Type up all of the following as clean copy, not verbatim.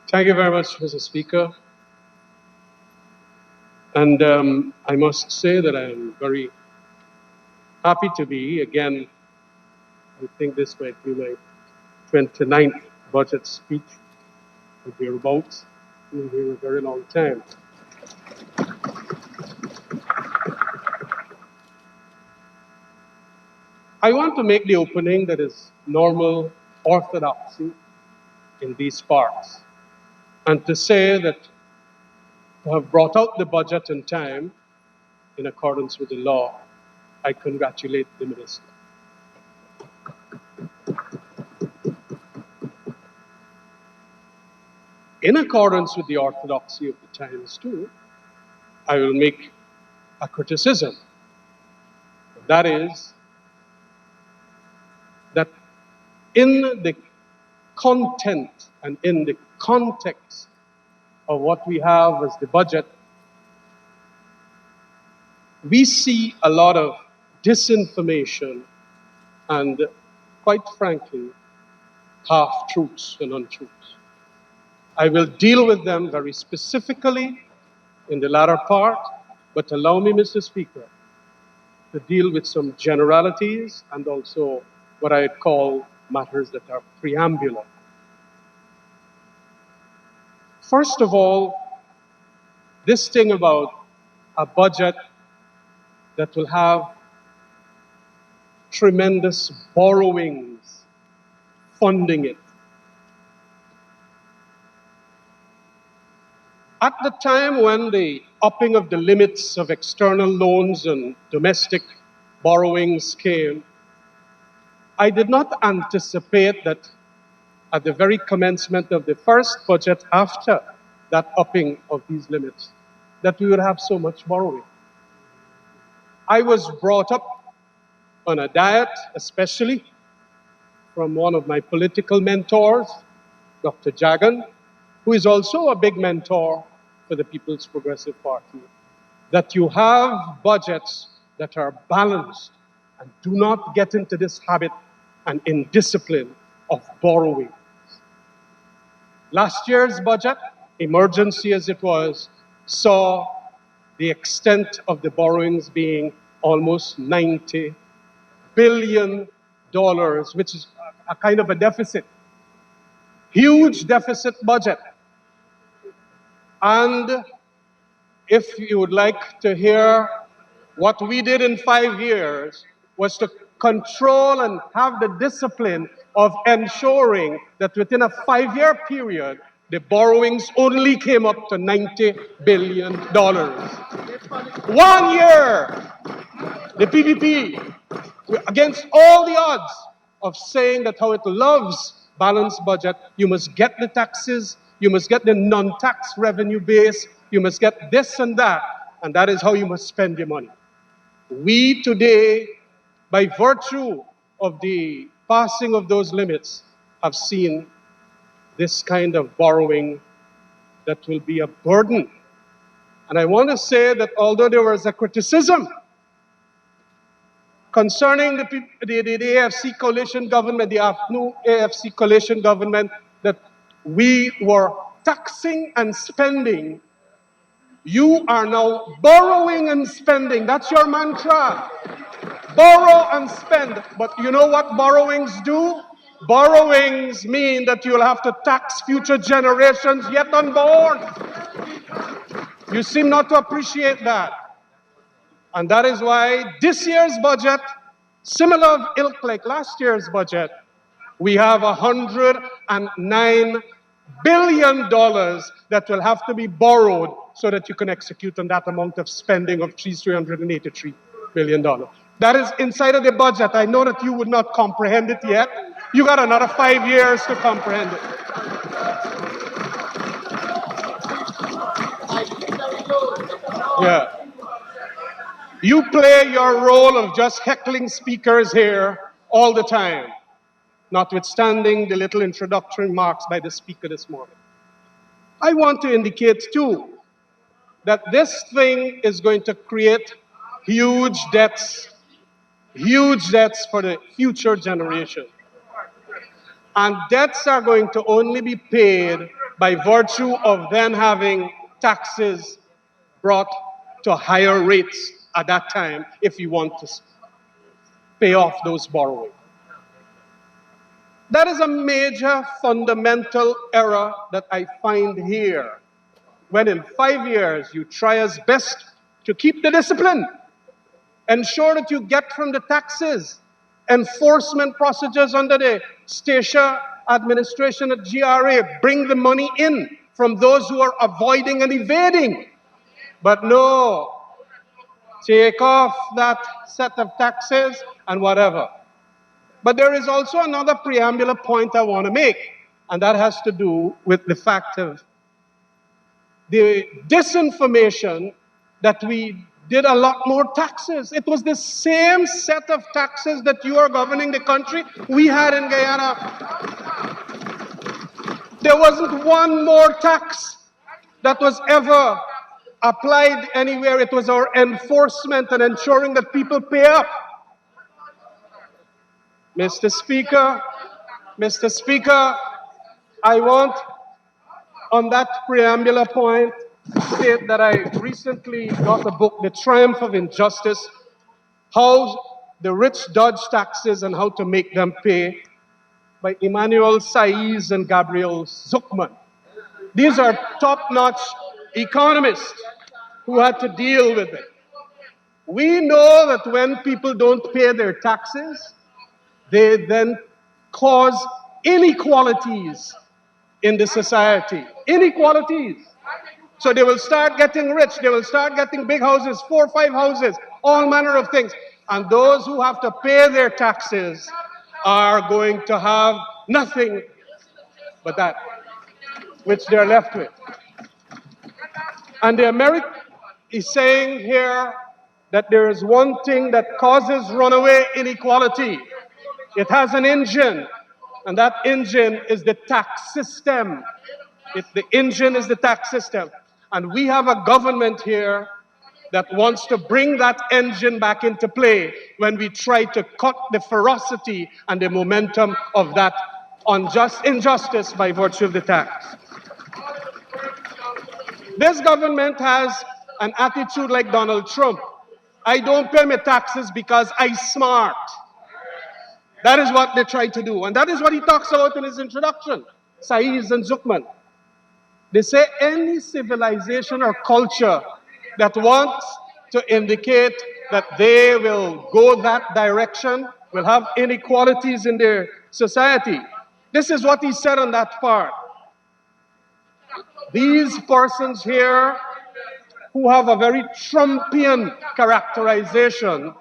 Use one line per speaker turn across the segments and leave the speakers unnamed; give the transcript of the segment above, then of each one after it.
Thank you very much, Mr. Speaker. And I must say that I am very happy to be again. I think this might be my 29th budget speech with thereabouts. Been here a very long time. I want to make the opening that is normal orthodoxy in these parts, and to say that to have brought out the budget in time in accordance with the law, I congratulate the minister. In accordance with the orthodoxy of the times too, I will make a criticism. That is, that in the content and in the context of what we have as the budget, we see a lot of disinformation and, quite frankly, half-truths and untruths. I will deal with them very specifically in the latter part, but allow me, Mr. Speaker, to deal with some generalities and also what I call matters that are preambular. First of all, this thing about a budget that will have tremendous borrowings funding it. At the time when the upping of the limits of external loans and domestic borrowings came, I did not anticipate that at the very commencement of the first budget after that upping of these limits, that we would have so much borrowing. I was brought up on a diet, especially from one of my political mentors, Dr. Jagan, who is also a big mentor for the People's Progressive Party, that you have budgets that are balanced and do not get into this habit and indiscipline of borrowing. Last year's budget, emergency as it was, saw the extent of the borrowings being almost $90 billion, which is a kind of a deficit. Huge deficit budget. And if you would like to hear what we did in 5 years, was to control and have the discipline of ensuring that within a 5-year period, the borrowings only came up to $90 billion. 1 year, the PPP, against all the odds of saying that how it loves balanced budget, you must get the taxes, you must get the non-tax revenue base, you must get this and that is how you must spend your money. We today, by virtue of the passing of those limits, have seen this kind of borrowing that will be a burden. And I want to say that although there was a criticism concerning the AFC coalition government, the new AFC coalition government, that we were taxing and spending, you are now borrowing and spending. That's your mantra. Borrow and spend. But you know what borrowings do? Borrowings mean that you'll have to tax future generations yet unborn. You seem not to appreciate that. And that is why this year's budget, similar of ilk like last year's budget, we have $109 billion that will have to be borrowed so that you can execute on that amount of spending of $383 billion. That is inside of the budget. I know that you would not comprehend it yet. You got another 5 years to comprehend it. Yeah. You play your role of just heckling speakers here all the time, notwithstanding the little introductory remarks by the speaker this morning. I want to indicate, too, that this thing is going to create huge debts for the future generation. And debts are going to only be paid by virtue of then having taxes brought to higher rates at that time if you want to pay off those borrowings. That is a major fundamental error that I find here. When in 5 years you try as best to keep the discipline, ensure that you get from the taxes, enforcement procedures under the Station administration at GRA, bring the money in from those who are avoiding and evading. But no, take off that set of taxes and whatever. But there is also another preambular point I want to make, and that has to do with the fact of the disinformation that we did a lot more taxes. It was the same set of taxes that you are governing the country we had in Guyana. There wasn't one more tax that was ever applied anywhere. It was our enforcement and ensuring that people pay up. Mr. Speaker, I want, on that preambular point, to state that I recently got a book, The Triumph of Injustice, How the Rich Dodge Taxes and How to Make Them Pay, by Emmanuel Saiz and Gabriel Zuckman. These are top-notch economists who had to deal with it. We know that when people don't pay their taxes, they then cause inequalities in the society. Inequalities. So they will start getting rich, they will start getting big houses, 4 or 5 houses, all manner of things. And those who have to pay their taxes are going to have nothing but that, which they're left with. And the American is saying here that there is one thing that causes runaway inequality. It has an engine, and that engine is the tax system. The engine is the tax system. And we have a government here that wants to bring that engine back into play when we try to cut the ferocity and the momentum of that injustice by virtue of the tax. This government has an attitude like Donald Trump. I don't pay my taxes because I'm smart. That is what they try to do. And that is what he talks about in his introduction, Saiz and Zuckman. They say any civilization or culture that wants to indicate that they will go that direction will have inequalities in their society. This is what he said on that part. These persons here who have a very Trumpian characterization,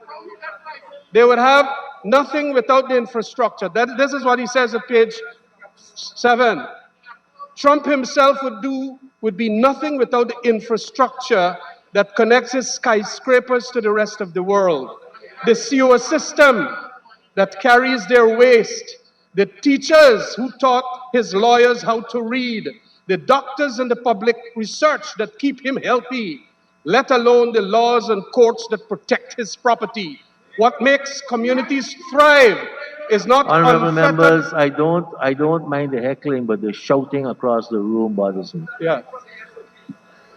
they would have nothing without the infrastructure. This is what he says at page 7. Trump himself would be nothing without the infrastructure that connects his skyscrapers to the rest of the world. The sewer system that carries their waste. The teachers who taught his lawyers how to read. The doctors and the public research that keep him healthy, let alone the laws and courts that protect his property. What makes communities thrive is not
Honorable
unfettered.
members, I don't mind the heckling, but the shouting across the room bothers me.
Yeah.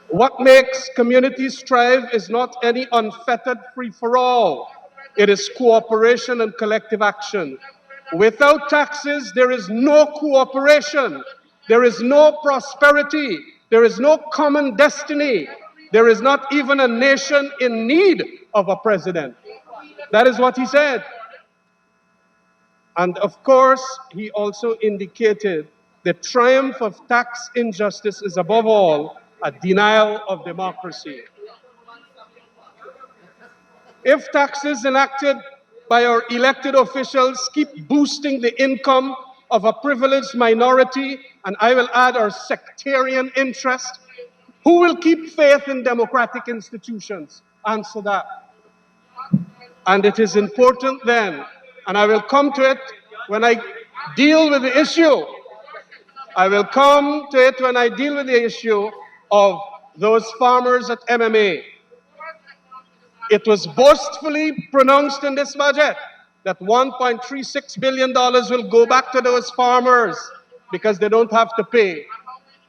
What makes communities thrive is not any unfettered free-for-all. It is cooperation and collective action. Without taxes, there is no cooperation. There is no prosperity. There is no common destiny. There is not even a nation in need of a president. That is what he said. And of course, he also indicated the triumph of tax injustice is above all a denial of democracy. If taxes enacted by our elected officials keep boosting the income of a privileged minority, and I will add our sectarian interest, who will keep faith in democratic institutions? Answer that. And it is important then, and I will come to it when I deal with the issue. I will come to it when I deal with the issue of those farmers at MMA. It was boastfully pronounced in this budget that $1.36 billion will go back to those farmers because they don't have to pay.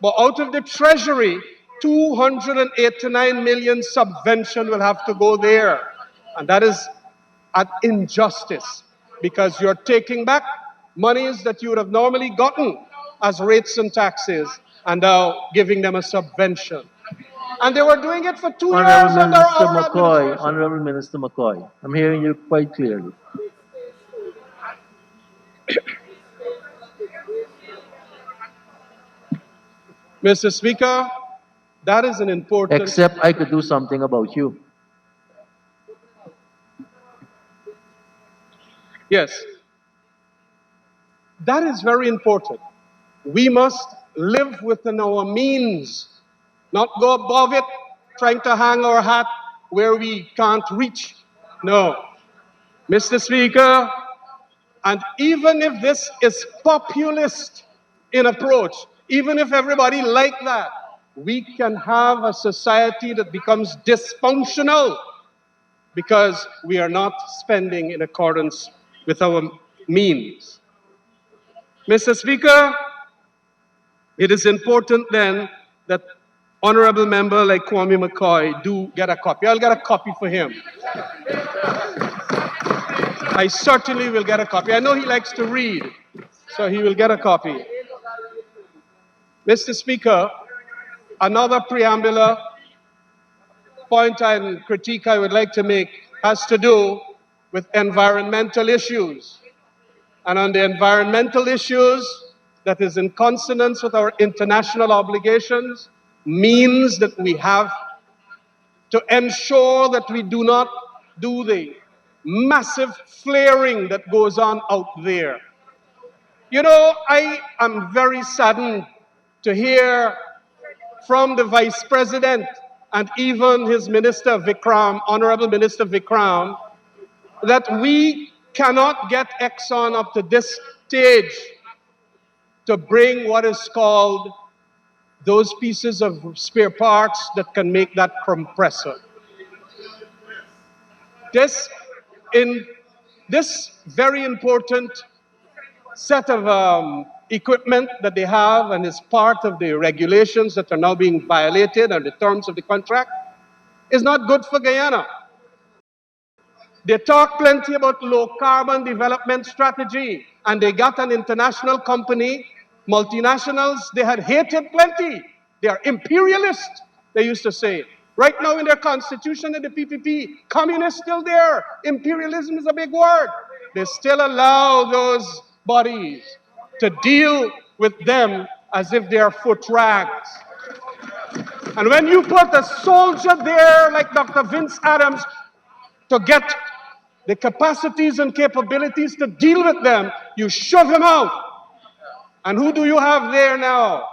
But out of the treasury, 289 million subvention will have to go there. And that is an injustice because you're taking back monies that you would have normally gotten as rates and taxes and now giving them a subvention. And they were doing it for 2 years under our administration.
Honorable Minister McCoy, I'm hearing you quite clearly.
Mr. Speaker, that is an important...
Except I could do something about you.
Yes. That is very important. We must live within our means, not go above it, trying to hang our hat where we can't reach. No. Mr. Speaker, and even if this is populist in approach, even if everybody like that, we can have a society that becomes dysfunctional because we are not spending in accordance with our means. Mr. Speaker, it is important then that honorable member like Kwame McCoy do get a copy. I'll get a copy for him. I certainly will get a copy. I know he likes to read, so he will get a copy. Mr. Speaker, another preambular point and critique I would like to make has to do with environmental issues. And on the environmental issues, that is in consonance with our international obligations, means that we have to ensure that we do not do the massive flaring that goes on out there. You know, I am very saddened to hear from the Vice President and even his Minister Vikram, Honorable Minister Vikram, that we cannot get Exxon up to this stage to bring what is called those pieces of spare parts that can make that compressor. In this very important set of equipment that they have and is part of the regulations that are now being violated and the terms of the contract is not good for Guyana. They talk plenty about low carbon development strategy, and they got an international company, multinationals, they had hated plenty. They are imperialist, they used to say. Right now in their constitution in the PPP, communists still there. Imperialism is a big word. They still allow those bodies to deal with them as if they are foot rags. And when you put a soldier there like Dr. Vince Adams to get the capacities and capabilities to deal with them, you shove him out. And who do you have there now?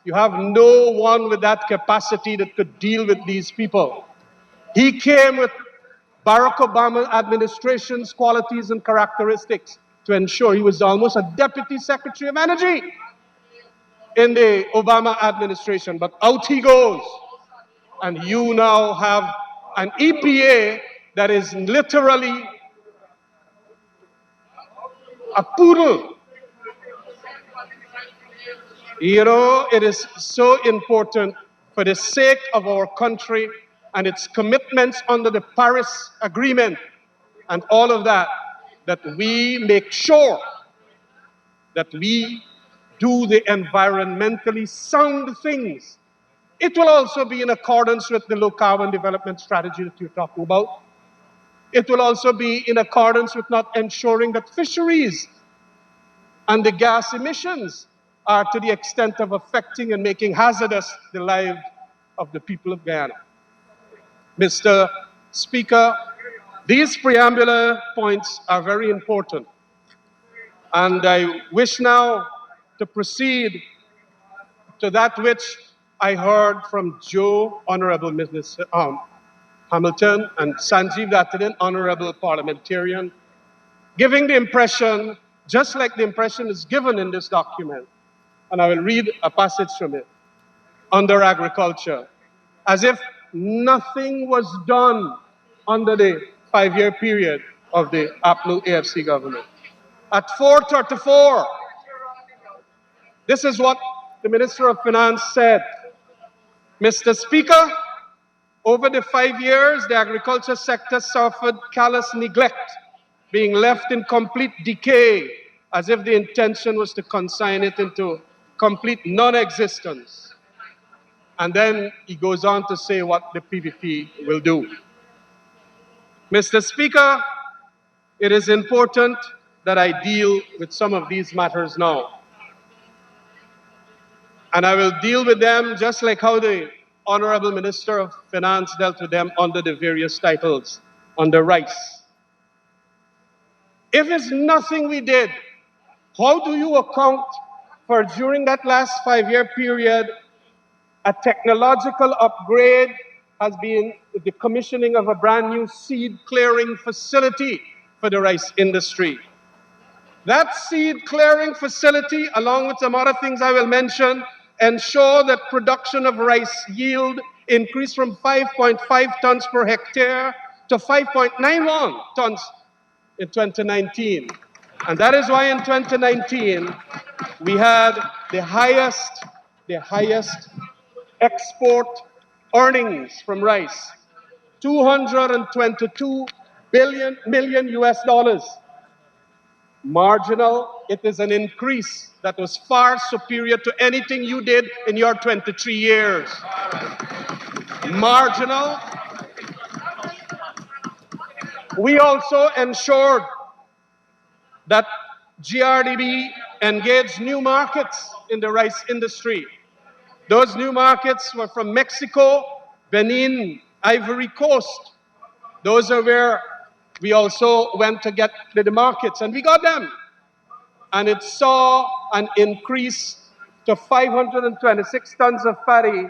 You have no one with that capacity that could deal with these people. He came with Barack Obama administration's qualities and characteristics to ensure he was almost a deputy secretary of energy in the Obama administration. But out he goes. And you now have an EPA that is literally a poodle. You know, it is so important for the sake of our country and its commitments under the Paris Agreement and all of that, that we make sure that we do the environmentally sound things. It will also be in accordance with the low carbon development strategy that you're talking about. It will also be in accordance with not ensuring that fisheries and the gas emissions are to the extent of affecting and making hazardous the lives of the people of Guyana. Mr. Speaker, these preambular points are very important. And I wish now to proceed to that which I heard from Joe, Honorable Minister Hamilton, and Sanjeev Dattadin, Honorable Parliamentarian, giving the impression, just like the impression is given in this document, and I will read a passage from it, under agriculture, as if nothing was done under the 5-year period of the APNU AFC government. At 434, this is what the Minister of Finance said, Mr. Speaker, over the 5 years, the agriculture sector suffered callous neglect, being left in complete decay, as if the intention was to consign it into complete non-existence. And then he goes on to say what the PPP will do. Mr. Speaker, it is important that I deal with some of these matters now. And I will deal with them just like how the Honorable Minister of Finance dealt with them under the various titles, under rice. If it's nothing we did, how do you account for during that last 5-year period, a technological upgrade has been the commissioning of a brand new seed clearing facility for the rice industry? That seed clearing facility, along with some other things I will mention, ensure that production of rice yield increased from 5.5 tons per hectare to 5.91 tons in 2019. And that is why in 2019, we had the highest export earnings from rice, 222 million US dollars. Marginal, it is an increase that was far superior to anything you did in your 23 years. Marginal. We also ensured that GRDB engaged new markets in the rice industry. Those new markets were from Mexico, Benin, Ivory Coast. Those are where we also went to get the markets, and we got them. And it saw an increase to 526 tons of paddy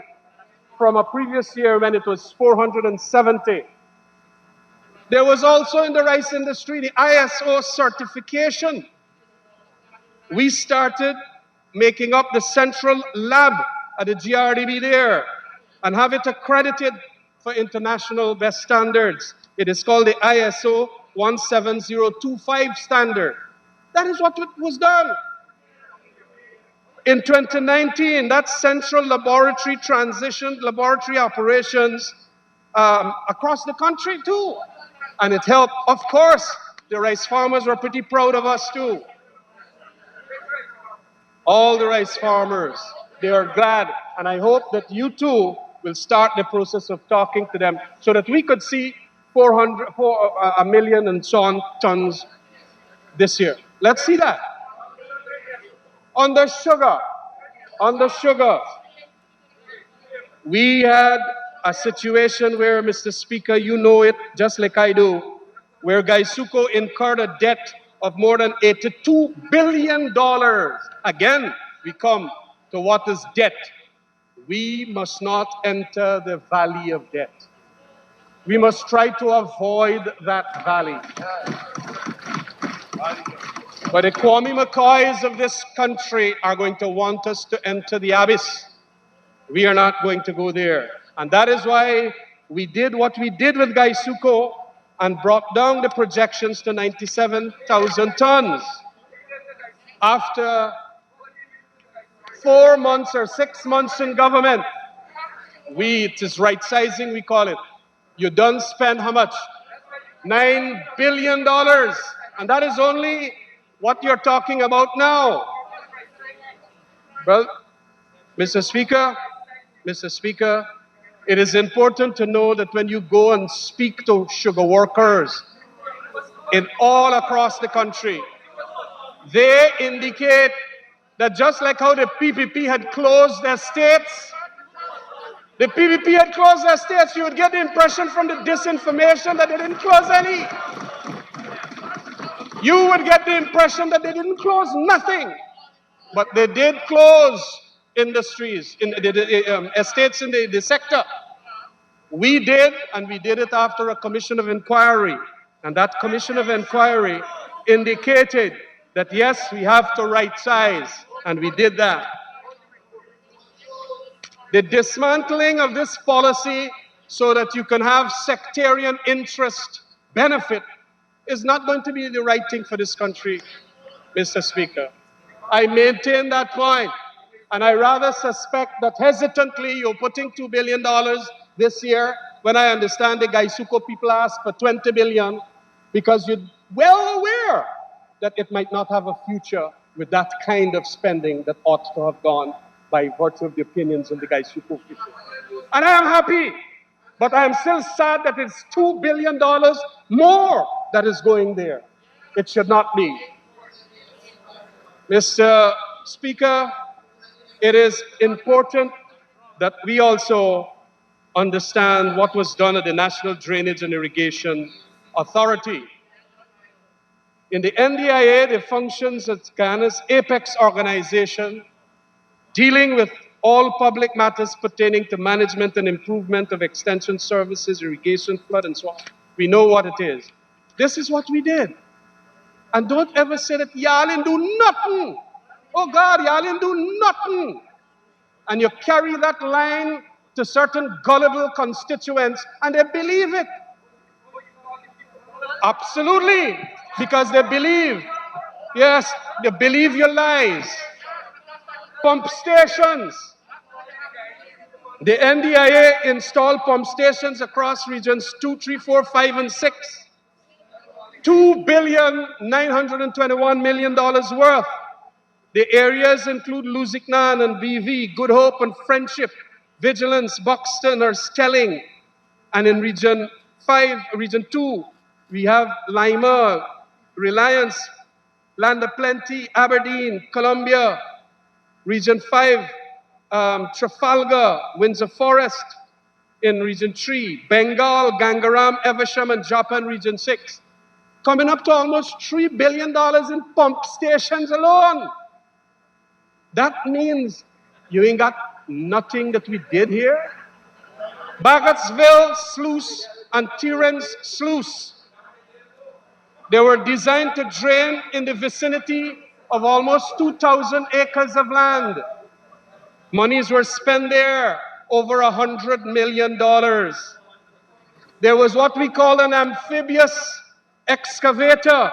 from a previous year when it was 470. There was also in the rice industry the ISO certification. We started making up the central lab at the GRDB there and have it accredited for international best standards. It is called the ISO 17025 standard. That is what was done. In 2019, that central laboratory transitioned laboratory operations across the country too. And it helped. Of course, the rice farmers were pretty proud of us too. All the rice farmers, they are glad. And I hope that you too will start the process of talking to them so that we could see 1 million and so on tons this year. Let's see that. On the sugar, we had a situation where, Mr. Speaker, you know it just like I do, where Gaisuco incurred a debt of more than $82 billion. Again, we come to what is debt. We must not enter the valley of debt. We must try to avoid that valley. But the Kwame McCoys of this country are going to want us to enter the abyss. We are not going to go there. And that is why we did what we did with Gaisuco and brought down the projections to 97,000 tons. After 4 months or 6 months in government, it is right sizing, we call it. You done spend how much? $9 billion. And that is only what you're talking about now. Well, Mr. Speaker, it is important to know that when you go and speak to sugar workers in all across the country, they indicate that just like how the PPP had closed their states, you would get the impression from the disinformation that they didn't close any. You would get the impression that they didn't close nothing. But they did close industries, in the estates in the sector. We did, and we did it after a commission of inquiry. And that commission of inquiry indicated that, yes, we have to right size, and we did that. The dismantling of this policy so that you can have sectarian interest benefit is not going to be the right thing for this country, Mr. Speaker. I maintain that point. And I rather suspect that hesitantly you're putting $2 billion this year when I understand the Gaisuko people asked for 20 billion because you're well aware that it might not have a future with that kind of spending that ought to have gone by virtue of the opinions of the Gaisuko people. And I am happy, but I am still sad that it's $2 billion more that is going there. It should not be. Mr. Speaker, it is important that we also understand what was done at the National Drainage and Irrigation Authority. In the NDIA, it functions as Ghana's apex organization, dealing with all public matters pertaining to management and improvement of extension services, irrigation, flood, and so on. We know what it is. This is what we did. And don't ever say that y'all didn't do nothing. Oh God, y'all didn't do nothing. And you carry that line to certain gullible constituents and they believe it. Absolutely. Because they believe. Yes, they believe your lies. Pump stations. The NDIA installed pump stations across regions 2, 3, 4, 5, and 6. $2,921 million worth. The areas include Luziknan and BV, Good Hope and Friendship, Vigilance, Buxton or Stelling. And in Region 5, Region 2, we have Lima, Reliance, Land of Plenty, Aberdeen, Columbia. Region 5, Trafalgar, Windsor Forest. In Region 3, Bengal, Gangaram, Evesham, and Japan, Region 6. Coming up to almost $3 billion in pump stations alone. That means you ain't got nothing that we did here. Baggotsville Sluice and Terence Sluice. They were designed to drain in the vicinity of almost 2,000 acres of land. Monies were spent there, over $100 million. There was what we call an amphibious excavator.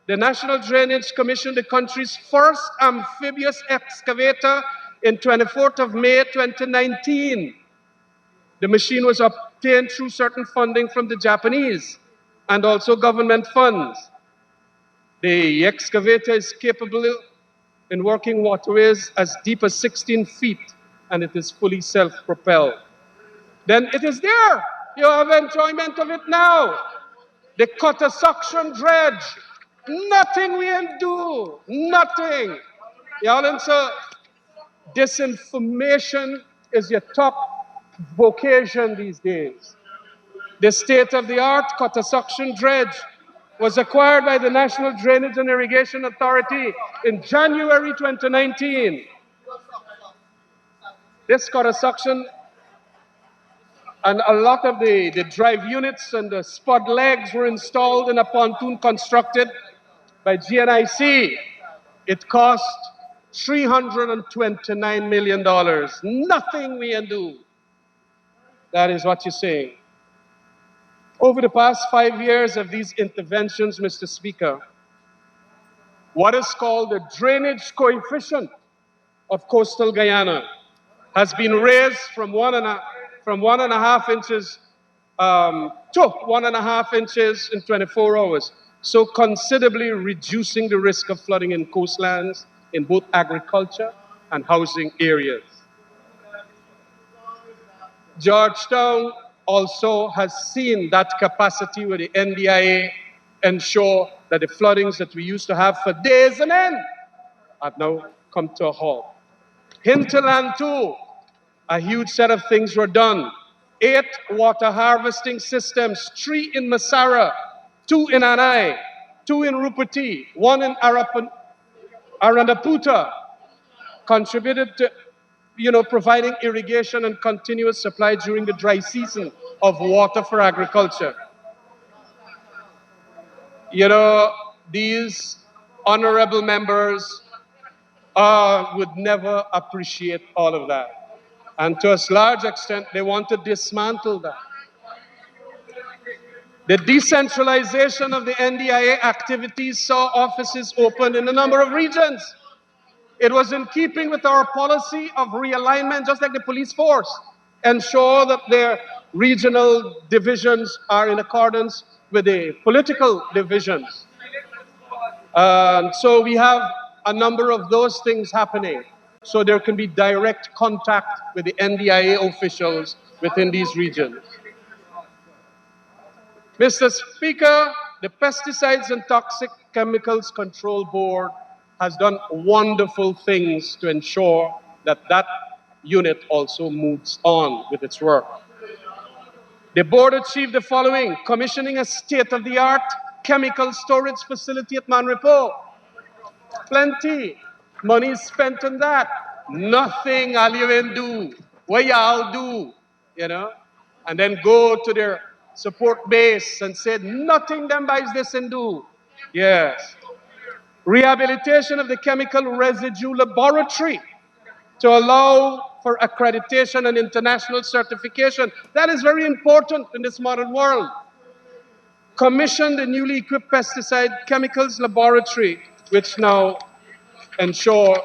The National Drainage Commission, the country's first amphibious excavator in 24th of May 2019. The machine was obtained through certain funding from the Japanese and also government funds. The excavator is capable in working waterways as deep as 16 feet and it is fully self-propelled. Then it is there. You have enjoyment of it now. The cutter suction dredge. Nothing we can do. Nothing. Y'all answer. Disinformation is your top vocation these days. The state-of-the-art cutter suction dredge was acquired by the National Drainage and Irrigation Authority in January 2019. This cutter suction and a lot of the drive units and the spud legs were installed in a pontoon constructed by GNIC. It cost $329 million. Nothing we can do. That is what you're saying. Over the past 5 years of these interventions, Mr. Speaker, what is called the drainage coefficient of coastal Guyana has been raised from 1.5 inches to 1.5 inches in 24 hours, so considerably reducing the risk of flooding in coastlands in both agriculture and housing areas. Georgetown also has seen that capacity where the NDIA ensure that the floodings that we used to have for days on end have now come to a halt. Hinterland too, a huge set of things were done. 8 water harvesting systems, 3 in Masara, 2 in Anai, 2 in Rupati, 1 in Aranaputa, contributed to providing irrigation and continuous supply during the dry season of water for agriculture. These honorable members would never appreciate all of that. And to a large extent, they want to dismantle that. The decentralization of the NDIA activities saw offices opened in a number of regions. It was in keeping with our policy of realignment, just like the police force, ensure that their regional divisions are in accordance with the political divisions. So we have a number of those things happening. So there can be direct contact with the NDIA officials within these regions. Mr. Speaker, the Pesticides and Toxic Chemicals Control Board has done wonderful things to ensure that that unit also moves on with its work. The board achieved the following: commissioning a state-of-the-art chemical storage facility at Manripo. Plenty. Money is spent on that. Nothing I'll even do. What y'all do? You know? And then go to their support base and say, nothing them buys this and do. Yes. Rehabilitation of the chemical residue laboratory to allow for accreditation and international certification. That is very important in this modern world. Commission the newly equipped pesticide chemicals laboratory, which now ensure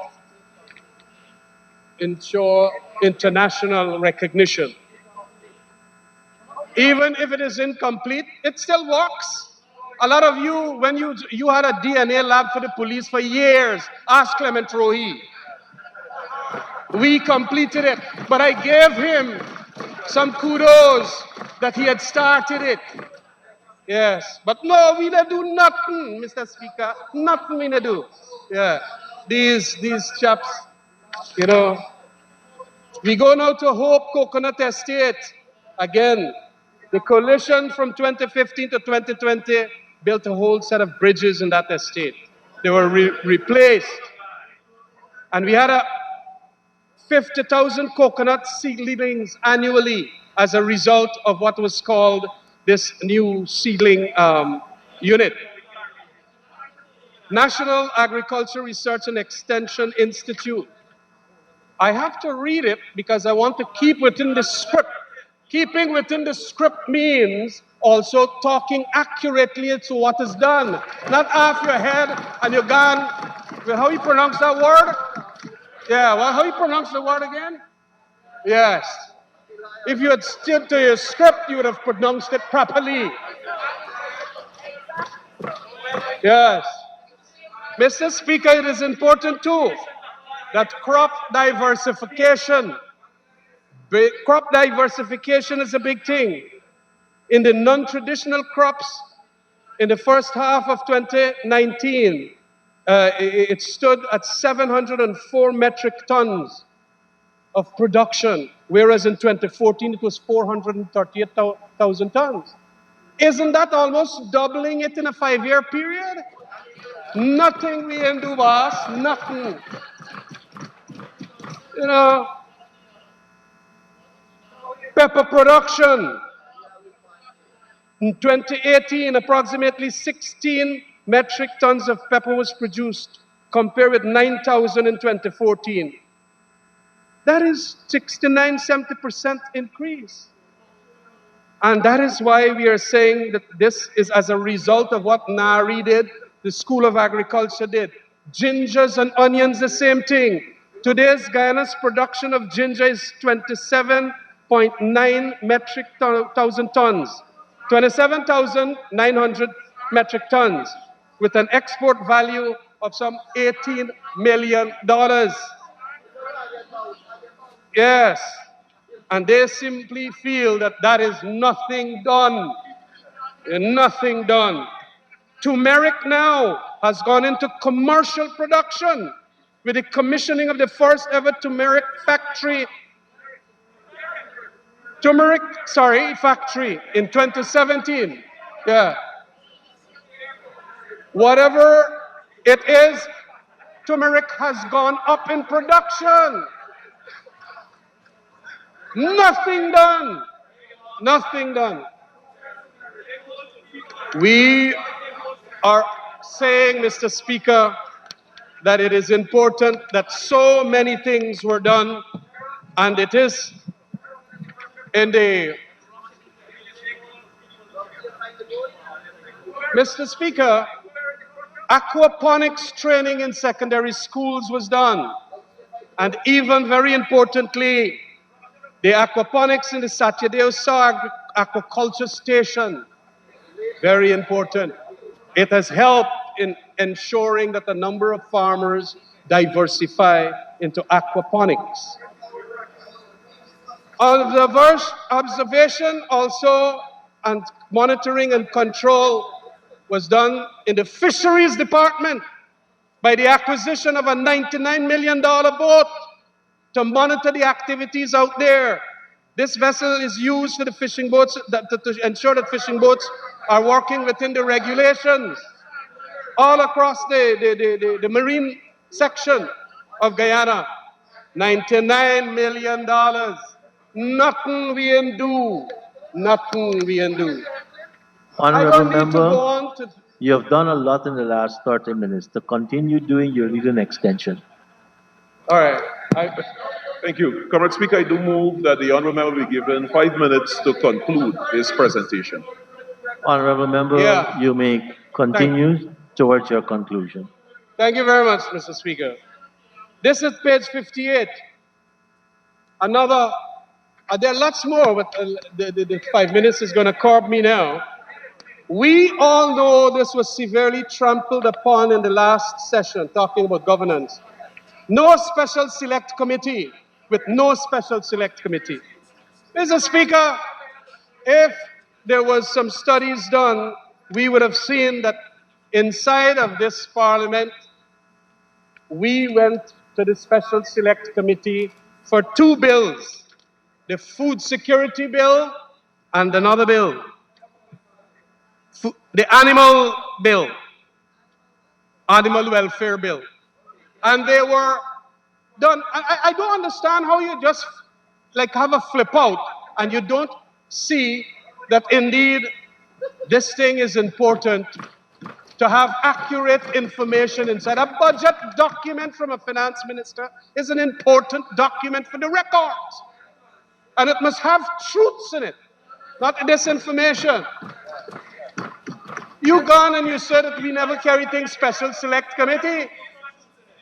international recognition. Even if it is incomplete, it still works. A lot of you, when you had a DNA lab for the police for years, ask Clement Rohi. We completed it, but I gave him some kudos that he had started it. Yes, but no, we don't do nothing, Mr. Speaker. Nothing we don't do. Yeah, these chaps, you know. We go now to Hope Coconut Estate. Again, the coalition from 2015 to 2020 built a whole set of bridges in that estate. They were replaced. And we had 50,000 coconut seedlings annually as a result of what was called this new seedling unit. National Agriculture Research and Extension Institute. I have to read it because I want to keep within the script. Keeping within the script means also talking accurately to what is done. Not off your head and you're gone. Well, how you pronounce that word? Yeah, well, how you pronounce the word again? Yes. If you had stood to your script, you would have pronounced it properly. Yes. Mr. Speaker, it is important too that crop diversification is a big thing. In the non-traditional crops, in the first half of 2019, it stood at 704 metric tons of production, whereas in 2014 it was 438,000 tons. Isn't that almost doubling it in a 5-year period? Nothing we can do, boss. Nothing. You know, pepper production. In 2018, approximately 16 metric tons of pepper was produced, compared with 9,000 in 2014. That is 69–70% increase. And that is why we are saying that this is as a result of what NARI did, the School of Agriculture did. Gingers and onions, the same thing. Today's Guyana's production of ginger is 27.9 metric thousand tons. 27,900 metric tons, with an export value of some $18 million. Yes. And they simply feel that that is nothing done. Nothing done. Turmeric now has gone into commercial production with the commissioning of the first ever turmeric factory in 2017. Yeah. Whatever it is, turmeric has gone up in production. Nothing done. Nothing done. We are saying, Mr. Speaker, that it is important that so many things were done, and it is in the... Mr. Speaker, Aquaponics training in secondary schools was done. And even very importantly, the aquaponics in the Satyadeva Aquaculture Station, very important. It has helped in ensuring that a number of farmers diversify into aquaponics. Observation also and monitoring and control was done in the fisheries department by the acquisition of a $99 million boat to monitor the activities out there. This vessel is used for the fishing boats to ensure that fishing boats are working within the regulations all across the marine section of Guyana. $99 million. Nothing we can do. Nothing we can do. I
Honorable
don't need to go
Member,
on to.
you have done a lot in the last 30 minutes. To continue doing, you need an extension.
All right.
Thank you. Comrade Speaker, I do move that the honourable member be given 5 minutes to conclude his presentation.
Honorable Member,
Yeah.
you may continue towards your conclusion.
Thank you very much, Mr. Speaker. This is page 58. Another, there are lots more, but the 5 minutes is going to curb me now. We all know this was severely trampled upon in the last session, talking about governance. No special select committee, with no special select committee. Mr. Speaker, if there was some studies done, we would have seen that inside of this parliament, we went to the special select committee for two bills, the food security bill and another bill, the animal bill, animal welfare bill. And they were done. I don't understand how you just like have a flip out and you don't see that indeed this thing is important to have accurate information inside. A budget document from a finance minister is an important document for the records. And it must have truths in it, not disinformation. You gone and you said that we never carry things special select committee.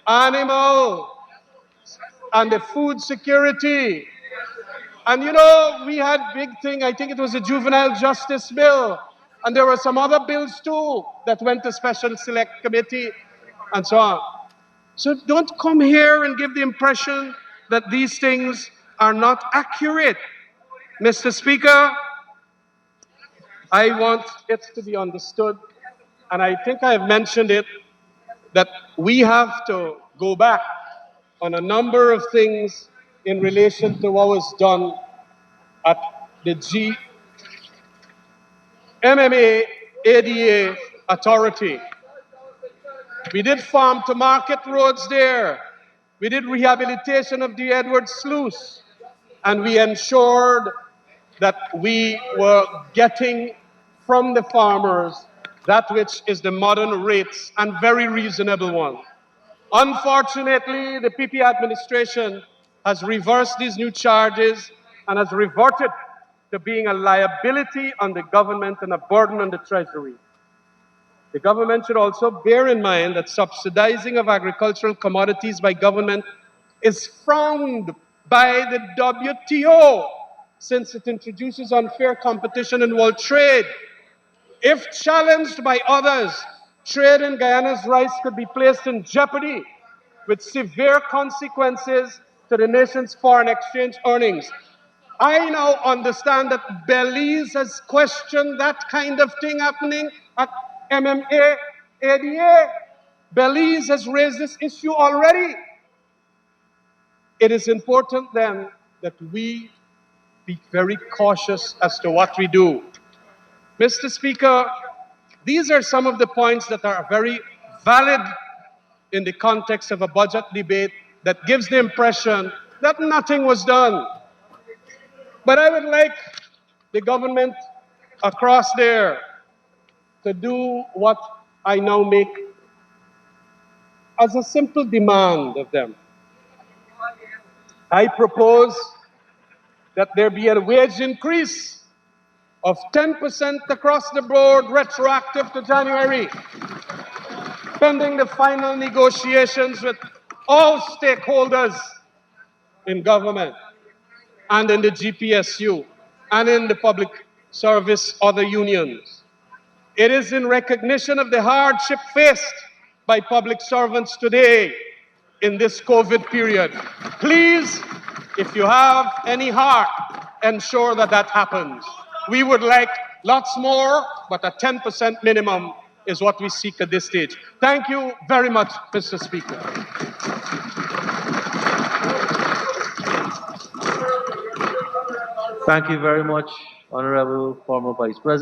Animal and the food security. And you know, we had big thing, I think it was a juvenile justice bill. And there were some other bills too that went to special select committee and so on. So don't come here and give the impression that these things are not accurate. Mr. Speaker, I want it to be understood, and I think I have mentioned it, that we have to go back on a number of things in relation to what was done at the MMA ADA Authority. We did farm to market roads there. We did rehabilitation of the Edwards Sluice. And we ensured that we were getting from the farmers that which is the modern rates and very reasonable one. Unfortunately, the PP administration has reversed these new charges and has reverted to being a liability on the government and a burden on the treasury. The government should also bear in mind that subsidizing of agricultural commodities by government is frowned by the WTO since it introduces unfair competition in world trade. If challenged by others, trade in Guyana's rice could be placed in jeopardy with severe consequences to the nation's foreign exchange earnings. I now understand that Belize has questioned that kind of thing happening at MMA ADA. Belize has raised this issue already. It is important then that we be very cautious as to what we do. Mr. Speaker, these are some of the points that are very valid in the context of a budget debate that gives the impression that nothing was done. But I would like the government across there to do what I now make as a simple demand of them. I propose that there be a wage increase of 10% across the board, retroactive to January. pending the final negotiations with all stakeholders in government and in the GPSU and in the public service other unions. It is in recognition of the hardship faced by public servants today in this COVID period. Please, if you have any heart, ensure that that happens. We would like lots more, but a 10% minimum is what we seek at this stage. Thank you very much, Mr. Speaker.
Thank you very much, Honorable former Vice President.